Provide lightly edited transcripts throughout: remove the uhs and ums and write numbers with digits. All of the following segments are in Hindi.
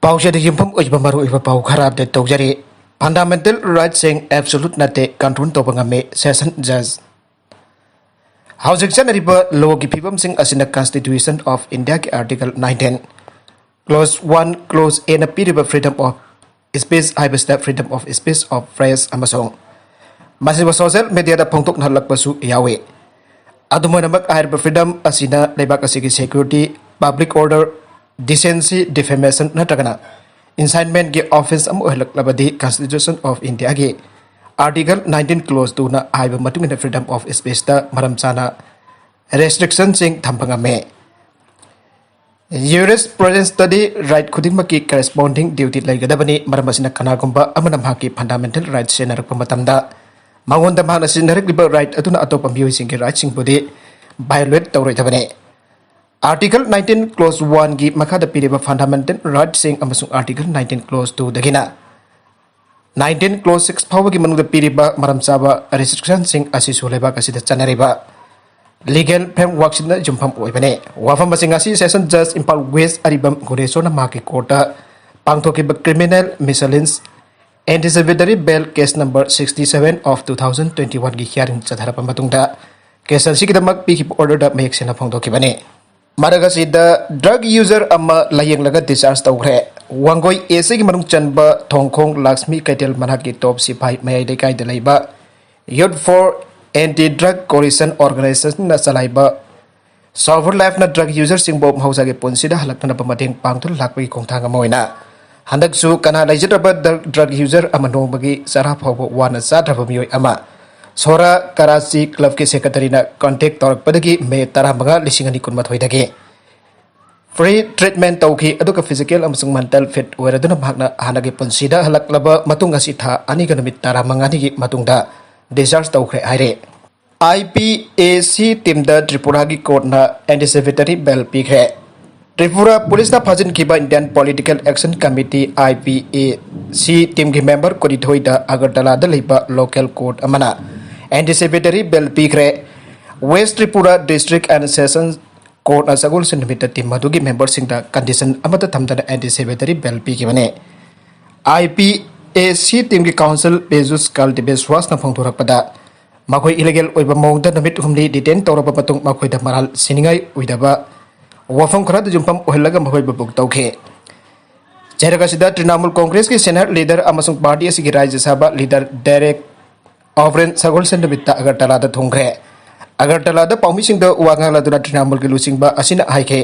पाउशेद युम्फम उइबा मरु उइबा पाउ खराब दे तौजरी फंडामेंटल राइट्स सिंग एब्सोल्यूट नते कंट्रोल तोबा ngame सेशन जज हाउसिंग चनरिबा लॉ की फिबम सिंग असिना कॉन्स्टिट्यूशन ऑफ इंडिया के आर्टिकल 19 क्लोज 1 क्लोज ए न पीरिबा फ्रीडम ऑफ स्पीच हाइबस्टा freedom of speech of press अमसोंग मसिबा सोशल मीडिया दा फोंतोक नहलकपसु यावे अदुमनमक आइरबा फ्रीडम असिना लेबाक असिगी security public order decency defamation नत्रगना इंसाइटमेंट के ऑफिस अमहलकलबदी कॉन्स्टिट्यूशन ऑफ इंडिया के आर्टिकल 19 क्लोज 2 ना आइबा मतुंगिना फ्रीडम ऑफ स्पीच ता मरम चाना रेस्ट्रिक्शन सिंग थंपंगमे यूरिस प्रेजेंट स्टडी राइट खुदिंग की करेस्पोंडिंग ड्यूटी लेगदबनी मरम असिना कनागुंबा अमना माकी फंडामेंटल राइट से नरकप मतमदा मांगोंदा माना सिनरकलिबा राइट अदुना अतोपा मियोइसिंग के राइट सिंग बुदी वायोलेट तौरोइदबने आर्टिकल 19 क्लोज 1 की मखादा पीरिबा फंडामेंटल राइट सिंग अमसुंग आर्टिकल 19 क्लोज 2 दगिना 19 क्लोज 6 फावबा की मनुदा पीरिबा मरम चाबा रेस्ट्रिक्शन सिंग असिसु लेबा कसिदा चनरिबा लीगल फ्रेमवर्क सिना जुमफम ओइबने वाफम बसिंग असि सेशन जज इंपाल वेस्ट अरिबम गुरेसोना माकी कोर्टा पांगथोकिबा criminal miscellaneous anticipatory bail case number 67 of 2021 की हियरिंग चथारपा मतुंगदा केस असिगिदमक पीकिब ऑर्डर दा मेक सेना फोंदोकिबने मारगसिदा ड्रग यूजर अमा लायेंगलगा डिस्चार्ज तौग्रे वांगोई एसे की मनुंग चनबा थोंगखोंग लक्ष्मी कैटेल मना की टॉप सिपाही मयाई लेकाई दलाइबा youth for anti drug coalition organisation न चलाइबा सॉवर लाइफ न ड्रग यूजर सिंह बोम हौसा के पुंसिदा हलकना मतेंग पांगथुल लाकपी खोंथांग मोइना हंदकसु कना लाइजरबा ड्रग यूजर अमा नोबगी सरा फाव वाना साद्रब मियोय अमा सोरा कराची क्लब के सेक्रेटरी ना कांटेक्ट तौरपदगी मे 15,2023 फ्री ट्रीटमेंट तौखी अदुगा फिजिकल अमसुंग मेंटल फिट ओइरदुना भागना हानगे पुंसीदा हलकलबा मतुंग असि था अनिगा नमित 15 की मतुंगदा डिस्चार्ज तौखरे हाइरे IPAC टीम दा त्रिपुरा की कोर्ट ना एंटीसिपेटरी बेल पीखरे त्रिपुरा पुलिस ना फजन किबा Indian political action committee IPAC team के मेंबर कोरिथोई दा अगरतला दा लेबा लोकल कोर्ट अमना एंटीसिपेटरी बेल पीखरे west Tripura district and session court सगुल सिंहमित टीम मधुगी मेंबर सिंह दा कंडीशन अमत थमदन एंटीसिपेटरी बेल पीकिबने IPAC टीम की काउंसिल बेजुस कल्टिवेसवास ना फोंथोरकपदा मखोई इलीगल ओइबा मौंगदा नमित हुमली डिटेन तौरबा पतुंग मखोई दा मराल सिनिंगाई उइदबा वफम खरा जुम्पम ओहलगा मखोई बुक तौखे जरगसिदा तृणमूल कांग्रेस के सीनियर लीडर अमसुंग पार्टी की राज्य सभा लीडर डेरेक ऑवरेन सगोल सेंडबिता अगरतला दा थोंग्रे अगरतला दा पाउमिसिंग दा वांगालादुना तृणमूल के लुसिंगबा असिना हाइखे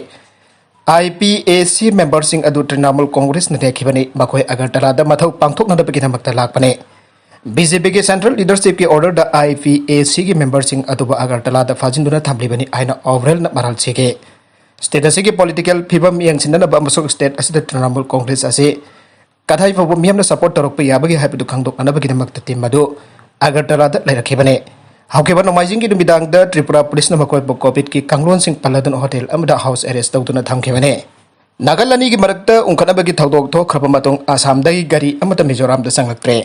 IPAC मेंबर सिंग अदु तृणमूल कांग्रेस ने देखिबने मखोई अगरतला दा मथौ पांगथोकनदबगी धमकता लाकपने BJP के सेंट्रल लीडरशिप के ऑर्डर दा IPAC के मेंबर सिंग अदुबा अगरतला दा फाजिंदुना थामलिबनी आइना ओवरऑल न मराल छेगे स्टेट असे के पॉलिटिकल फिबम यंगसिननबा अमसुंग स्टेट असिदा तृणमूल कांग्रेस असे कथाई फबो मियमना सपोर्ट तौरक याबगी हाइबदु खांगदोकनबगी धमकता टीम मदु अगरतला दा लेरखिबने हाउकेबा नोमाइजिंग की दुमिदांग दा त्रिपुरा पुलिस न मकोय कोविड की कांगलोन सिंह पल्लदन होटल अमदा हाउस अरेस्ट तौदुना थामखिबने नागालैंड की मरक्ता उनखनबगी थौदोक थोखरबा मतुंग आसाम दगी गाड़ी अमता मिजोराम दा संगलक्त्रे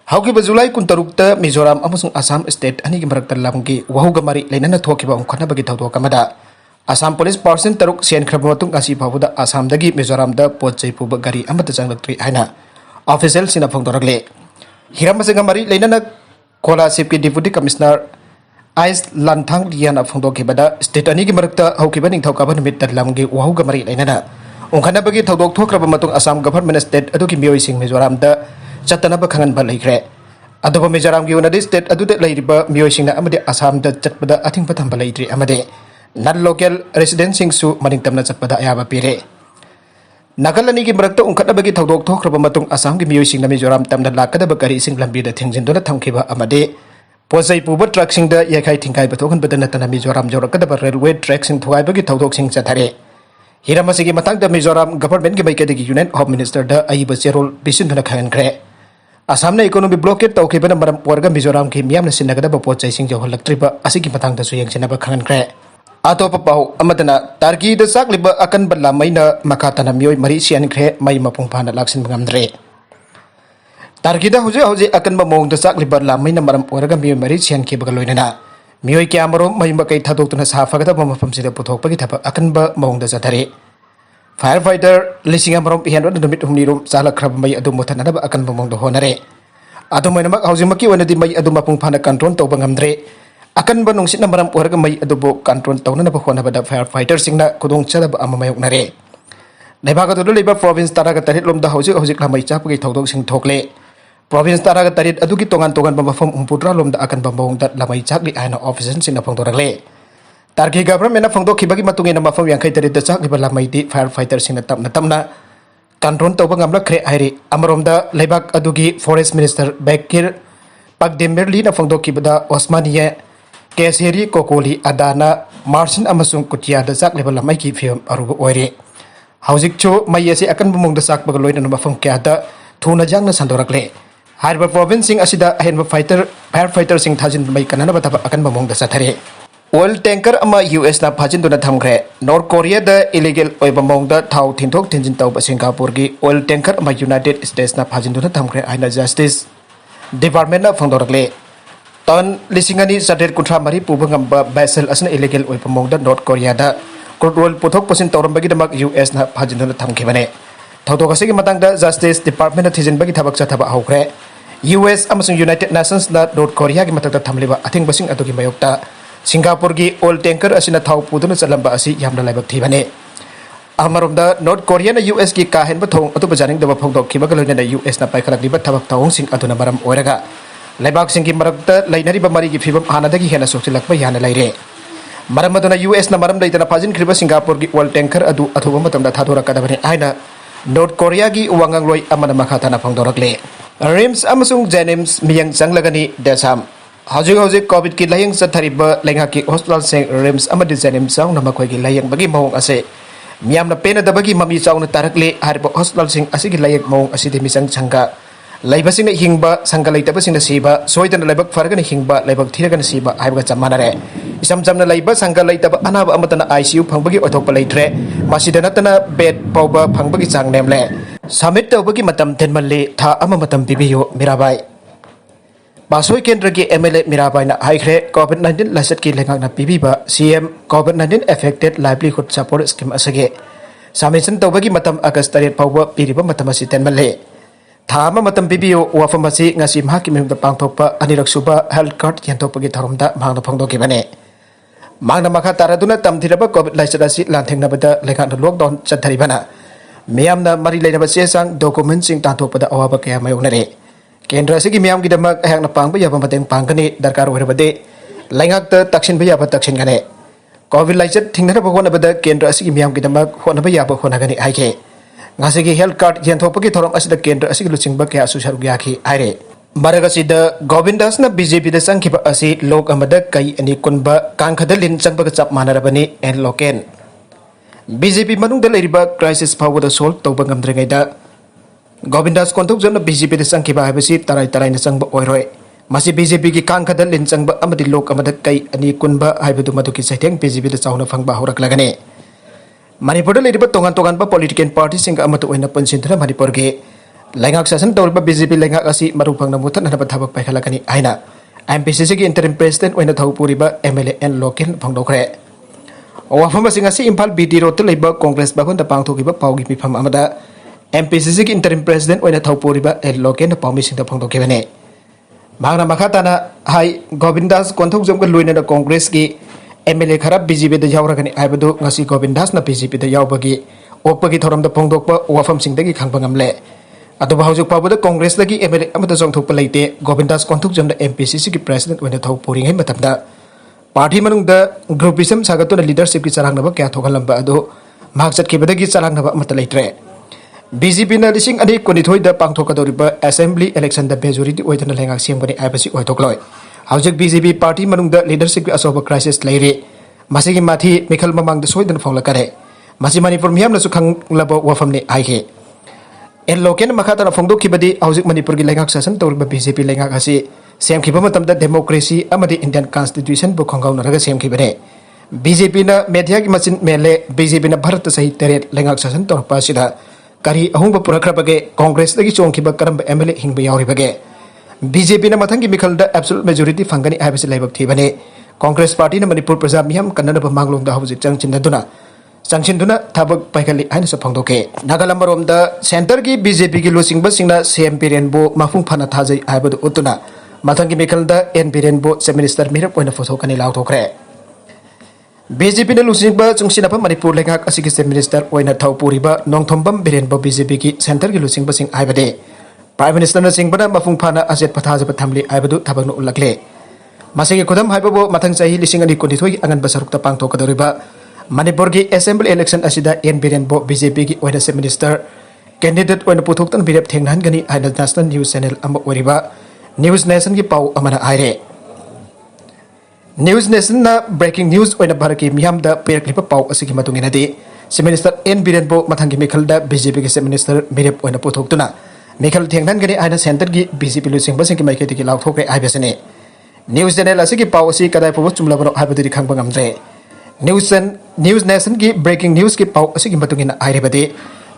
हाउकेबा जुलाई 23 मिजोराम अमसुंग आसाम स्टेट अनि की मरक्ता लामगी वहुगा मरी लेनना थोखिबा उनखनबगी थौदोक अमदा आसाम पुलिस पर्सन तरुक सेनखरबा मतुंग असि फावदा आसाम दगी मिजोराम दा पोचै पुबा गाड़ी अमता संगलक्त्रे हाइना ऑफिशियल सिना फोंदोरगले हिरामसिंग मरी लेनना कोलासिप की डिप्यूटी कमिश्नर आइस लांथांग लियाना फोंदोखिबदा स्टेट अनि की मरक्ता हौकिबा निंगथौकाबा निमित तलामगी वहुगा मरी लेनना उनखनबगी थौदोक थोखरबा मतुंग आसाम गवर्नमेंट स्टेट अदुगी मियोइसिंग मिजोराम दा चतनबा खंगनबा लेख्रे अदुबा मिजोराम की उनदि स्टेट अदुदे लेरिबा मियोइसिंगना अमदे आसाम दा चतपदा अथिंगबा थंबा लेत्रि अमदे नन लोकल रेसिडेंट सिंगसु मनिंगतमना चतपदा अयाबा पीरे नागालैंड की मरक्ता उनखनबगी थौदोक थोखरबा मतुंग आसाम की मियोइसिंगना मिजोराम तमना लाकदबा गाड़ी सिंग लंबीदा थिंगजिनदुना थमखिबा अमदे पोजै पुबा ट्रक सिंग दा याखाई थिंगाई बथोखनबदा नतना मिजोराम जोरकदबा रेलवे ट्रैक सिंग थुगाइबगी थौदोक सिंग चथारे हिरामसिगी मतंगदा मिजोराम गवर्नमेंट की माइकदगी यूनियन होम मिनिस्टर दा अइबा चेरोल बिसिनदुना खंगनख्रे आसाम ने इकोनॉमी ब्लॉकेट तौखिबना मरम ओरगा मिजोराम की मियामना सिनगदबा पोचै सिंग जोहलक्त्रिबा असिगी मतंगदसु यंगसिनबा खंगनख्रे अतोपा पाउ अमदना तार्की द साकलिबा अकनबा लामैना मखातना मियोय मरी सियानख्रे मई मपुंग फाना लाक्सिन बंगमद्रे तार्की दा हुजे हुजे अकनबा मोंग द साकलिबा लामैना मरम ओरगा मियोय मरी सियानखिबगा लोइनना मियोय क्यामरो मई मकै थादोक्तुना साफगदबा मफमसिदा पुथोकपगी थबक अकनबा मोंग द जथरे फायर फाइटर लिसिंग अमरोम पिहन नुमित हुमनी रोम चालखरब मई अदु मुथननब अकन बमोंग दो होनरे अदु मैनमक हौजिमकी वनदि मई अदु मपुंग फाना control तौब ngamdre akan ba nungsit na maram oraga may adubo control taw na honabada firefighter singna kudong chalab amamayok nare Naibaga to liba province taraga tarit lomda hojik lamay chapagi tawdog sing thokle province taraga tarit adugi tongan bamafam umputra lomda akan bambawong dat lamay chakli ayana officer sing na pangdoragle Tarki government na fangdo kibagi matungin na mafam yang kay tarit da chakli ba lamay di firefighter sing na tamna control taw ba ngamla kre ayri amaromda laibak adugi forest minister Bekir Pagdemberli na fangdo kibada Osmaniye Keseri Kokoli Adana Marsin amasung Kutia da sak level mai ki film aruba oire Haujik cho mai yasi akan bumong da sak bagaloy na mafam kya da thuna jang na sandorakle Harba province sing asida ahen firefighter sing thajin mai kanana bataba akan bumong da sathare Oil tanker ama US na phajin duna thamgre North Korea da illegal oi bumong da thau thinthok thinjin taw ba Singapore gi oil tanker ama United States na phajin duna thamgre aina justice department na phangdorakle Ton lisingani sadir kuntra mari pubangam vessel asna illegal oi pamong da North Korea da crude oil puthok pasin tawram bagi damak US na phajin na thamkhibane thawdok asigi matang da justice department na thijin bagi thabak chathaba hawkre US amasung United Nations na North Korea gi matak da thamliba athing basing adugi mayokta Singapore gi oil tanker asina thaw puduna chalamba asi yamna laibak thibane Amaromda North Korea na US gi kahen ba thong atu bajaring da phongdok khiba galoi na US na paikhalak liba thabak tawong sing aduna maram oiraga Laibak singki marakta lainari ba mari gi phibam hanadagi hena sokchilakba yana laire maram aduna US na maram laitana phajin khriba Singapore gi oil tanker adu athuba matamda thadora kadabani aina North Korea gi uwangang loi amana makhata na phangdorakle RIMS amasung Jenims miyang changlagani desam hojik covid ki layang sathariba lenga ki hospital sing RIMS amadi Jenims sang na makhoi gi layang bagi mawong ase miyam na pena dabagi mami chaw na tarakle harba hospital sing asigi layang mawong asidi misang changa Laibasing na hingba sanggalay tapasing na siba soitan na laibak farga na hingba laibak thiraga na siba ay baga chamanare isam-sam na laiba sanggalay tapa anaba amata na ICU pangbagi otok palaitre masida na tana bed pauba pangbagi chang nemle Samit daw bagi matam tenmanli tha ama matam bibiyo Mirabai Basoy Kendra ki MLA Mirabai na haikre COVID-19 lasat ki lengak na bibiba CM COVID-19 affected livelihood support scheme asage Samisan daw bagi matam August tarit pauba piriba matam asi tenmanli Thama matam bibiyo wafamasi ngasi mahaki mihimda pangthokpa anirak suba health card yantokpagi tharumda mangna phangdoki bane mangna makha taraduna tamthiraba covid laisada si lanthengna bada lekha lockdown chatharibana miyamna mari leinaba sesang document sing tanthokpada awaba kaya mayonare kendra sigi miyam gi damak ayangna pangba yaba mateng pangkani darkar oirabade laingak ta taksin baya ba taksin gane covid laisad thingnara bhagwana bada kendra sigi miyam gi damak honaba yaba honagani aike Ngasigi health card yantopagi thorom asida kendra asigi luchingba kaya susarug yaki aire maraga sida Govindas na BJP da sangkiba asi lok amada kai ani kunba kangkhadalin changba chap manarabani en loken BJP manung da leriba crisis power da solve tawba ngamdrengai da Govindas kontok jona BJP da sangkiba habisi tarai na changba oiroi masi BJP ki kangkhadalin changba amadi lok amada kai ani kunba haibedu maduki saitheng BJP da chawna phangba horak lagane Manipur da leriba tongan pa political party sing amatu oina pansinthra Manipur ge lengak sasan tawriba BJP lengak asi marupang na mutan na bathabak paikhalakani aina MPCC gi interim president oina thawpuriba MLA en loken phangdokre wafam sing asi Impal BD road leba Congress bakon da pangthokiba pawgi mifam amada MPCC gi interim president oina thawpuriba en loken da pawmi sing da phangdokibane magna makhata na hai Govindas konthok jomga luina da Congress gi MLA kharap BJP da yauragani aibadu ngasi Govindas na BJP da yaubagi opagi thoram da phongdokpa wafam singdagi khangpa ngamle adu bahaujuk pabada Congress lagi MLA amata jongthokpa leite Govindas konthok jamda MPCC ki president oina thau puring hai matamda party manung da groupism sagatuna leadership ki charangnaba kya thogalamba adu maksat ki badagi charangnaba amata leitre BJP na lising ani konithoi da pangthokadoriba assembly election da majority oidana lengak semgani aibasi oitokloi Haujak BJP party manungda leadership asoba crisis leire masigi mathi mikhal mamang da soidan phongla kare masi Manipur miyam na sukhang labo wafamni aike en loken makhata na phongdok kibadi haujak Manipur gi lengak sasan tawriba BJP lengak asi sem khiba matamda democracy amadi Indian constitution bu khongau naraga sem khibane BJP na media gi machin mele BJP na bharat sahi teret lengak sasan torpa sida kari ahungba purakrabage Congress lagi chongkhiba karamba MLA hingba yauribage BJP na mathangi mikhal da absolute majority fangani aibasi laibak thibane Congress party na Manipur praja miyam kannana ba manglong da hawjik chang chinna duna चंगसिनदुना थबक पाइखलि हाइन सफंगदोके नागालमरोमदा सेंटर की बीजेपी की लुसिंगबसिंगना सीएम बिरेनबो मफुंग फना थाजै हाइबदु उतुना मथंगी मिखलदा एन बिरेनबो चीफ मिनिस्टर मिरप ओइना फोथोकनि लाउथोखरे बीजेपी ने लुसिंगबा चुंगसिनाफा मणिपुर लेंगाक असिगी चीफ मिनिस्टर ओइना थौपुरिबा नोंथोंबम बिरेनबो बीजेपी की सेंटर की लुसिंगबसिंग हाइबदे प्राइम मिनिस्टर न सिंगबना मफुंग फना अजेत पथाजब थमली हाइबदु थबकनो उलकले मसिगी खुदम हाइबबो मथंग चाही लिसिंग अनि कुनिथोई अगनबा सरुकता पांगथोकदोरिबा मणिपुर की असेंबली इलेक्शन असिदा एन बिरेनबो बीजेपी की ओइना चीफ मिनिस्टर कैंडिडेट ओइना पुथोक्तन बिरेप थेंगनहनगनी हाइना नेशनल न्यूज चैनल अमा ओरिबा न्यूज नेशन की पाउ अमना आइरे न्यूज नेशन ना ब्रेकिंग न्यूज ओइना भारत की मियामदा पेरक्लिप पाउ असिगी मतुंगिनादि चीफ मिनिस्टर एन बिरेनबो मथंगी मिखलदा बीजेपी के चीफ मिनिस्टर मिरेप ओइना पुथोक्तुना मिखल थेंगनहनगनी हाइना सेंटर की बीजेपी लुसिंगबसिंग की माइकेति लाउथोक्रे आइबेसने न्यूज चैनल असिगी पाउ असि कदाय फबो चुमलाबनो हाइबदि खांबा ngamdre न्यूज नेशन की ब्रेकिंग न्यूज की पाउ असिगी मतुंगिना आइरेबदि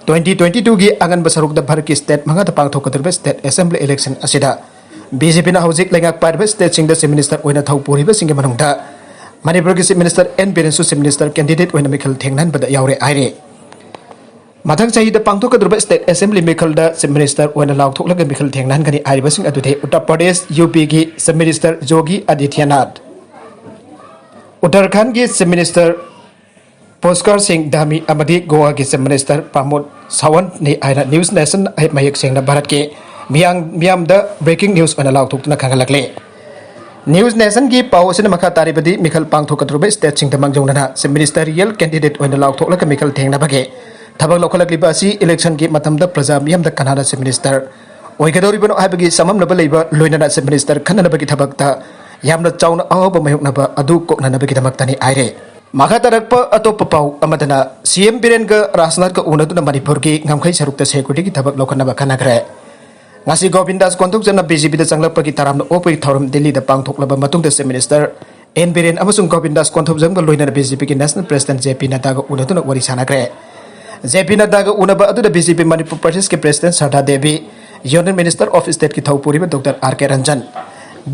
2022 की अगन बसरुक भारत की स्टेट मंगा पांगथोकदरबे स्टेट असेंबली इलेक्शन असिदा बीजेपी ना हौजिक लेंगाक पाइरबे स्टेट सिंग चीफ मिनिस्टर ओइना थौपुरिबे सिंग मनंगदा मणिपुर की चीफ मिनिस्टर एन बिरेनसु चीफ मिनिस्टर कैंडिडेट ओइना मिखल थेंगनहनबदा यावरे आइरे मथंग चाहिदा पांगथोकदरबे स्टेट असेंबली मिखलदा चीफ मिनिस्टर ओइना लाउथोकलगा मिखल थेंगनहनगनी आइरेबसिंग अदुदे उत्तर प्रदेश यूपी की चीफ मिनिस्टर योगी आदित्यनाथ उत्तराखंड की चीफ मिनिस्टर पुष्कर सिंह धामी अमदी गोवा की चीफ मिनिस्टर प्रमोद सावंत ने आइना न्यूज नेशन मयक सेंगना भारत के मियामदा ब्रेकिंग न्यूज ओइना लाउथोकतुना खांगलकले न्यूज नेशन की पाउ असिना मखा तारिबदि मिखल पांगथोकदरबे स्टेट सिंग मंगजौनना चीफ मिनिस्टरियल कैंडिडेट ओइना लाउथोकलगा मिखल थेंगनाबगे थबक लौखलकलिबा असि इलेक्शन की मतमदा प्रजा मियामदा कनाना चीफ मिनिस्टर ओइगदौरिबनो हाइबगी सममनबा लेबा लोइनना चीफ मिनिस्टर खननबगी थबकता यामना चाउना अहब मयोकनबा अदु कोकननबगिदमक्तनि आइरे मखा तरक्प अतोप पाउ अमदना सीएम बिरेनगा राजनाथ का उनदुना मणिपुर की ngамखै सरुकता सेक्युरिटी की थबक लौखनबा खनाग्रे ngasi गोविंदास कोंथोकजना बीजेपी दा चंगलपगी तारामना ओपै थौरम दिल्ली दा पांगथोकलबा मतुंगदा चीफ मिनिस्टर एन बिरेन अमसुंग गोविंदास कोंथोकजंगा लोइनना बीजेपी की नेशनल प्रेसिडेंट जेपी नड्डा का उनदुना वरि सानाग्रे जेपी नड्डा का उनबा अदुदा बीजेपी मणिपुर प्रदेश के president Sarda Devi union minister of state की थौपुरिबा डॉक्टर आर.के. रंजन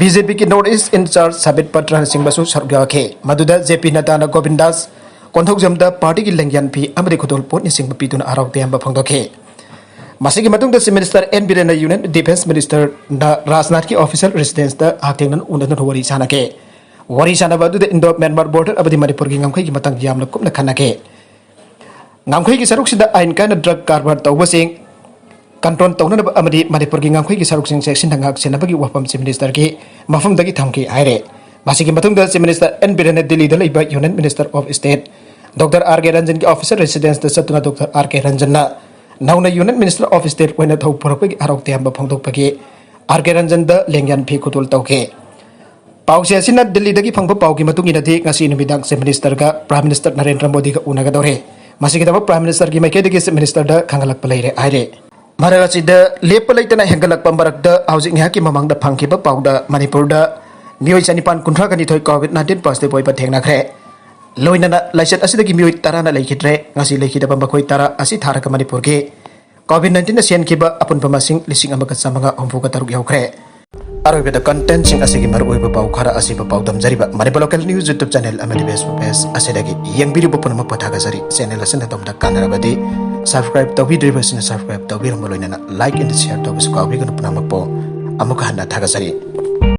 बीजेपी की north east incharge Sambit Patra सिंबसु सरगाखे मदुदा जेपी नड्डा गोविंदास कोंथोकजमदा पार्टी की लेंग्यान फी अमदि खुदोल पोटनि सिंग पीतुना आरोग्य हम फंगदोखे मसिगी मतुंगदा chief minister N Biren union defence minister Rajnath की ऑफिशियल रेसिडेंस दा हाक्तेंगन उनदन वरी सानाके वरी सानाबा दुदा इंडो म्यांमार बॉर्डर अबदि मणिपुर की ngамखै की मतंग यामना कुमना खनाके ngамखै की सरुकसिदा आइन काना ड्रग कारबार तौबसिंग कंट्रोल तौनब अमदी मणिपुर की ngамखै की सरुकसिंग सेक्शन दंगाक सेनबगी वफम चीफ मिनिस्टर की मफमदगी थमकी आइरे मसिगी मतुंगदा chief minister N Biren Delhi दा लेबा union minister of state doctor R K. Ranjan की ऑफिशियल रेसिडेंस दा सतुना डॉक्टर आर.के. रंजन ना नौना यूनियन मिनिस्टर ऑफ स्टेट ओइना थौपुरपगी आरोग्य हम फंगदोकपगी आर.के. रंजन दा लेंग्यान फी खुतुल तौके पाउसे असिना दिल्ली दगी फंगबा पाउगी मतुंगिनदि ngasi नुमिदांग चीफ मिनिस्टर का प्राइम मिनिस्टर नरेंद्र मोदी का उनगदौरे मसिगी दबा प्राइम मिनिस्टर की माइकेदगी चीफ मिनिस्टर दा खांगलकप लेरे आइरे महाराष्ट्र लेप लेटना हेंगलक मरक्द हौजिक की ममंग फंखिबा पाउदा मणिपुर मियोय 953 कोविड-19 पॉजिटिव ओइबा थेंगनाख्रे लोइनना लाइसेट असिदगी मियोय 10 लेखिद्रे ngasi लेखिदबा मखोय 10 असि थारक मणिपुर के कोविड-19 सेनखिबा अपुनबा मसिंग 1953 यौख्रे अरोइबदा कंटेंट सिंग असिगी मरओइबा पाउ खरा असिबा पाउ दमजरिबा Manipur local news YouTube channel अमदि फेसबुक पेज असिदगी यंगबिरिबो पुनम पथागजरी चैनल असिना तमदा कानरबदि सब्सक्राइब तौबिद्रिबसिना सब्सक्राइब तौबिरम लोइनना लाइक एंड शेयर तौबिसु काबिगन पुनमपो अमुक हन्ना थागजरी।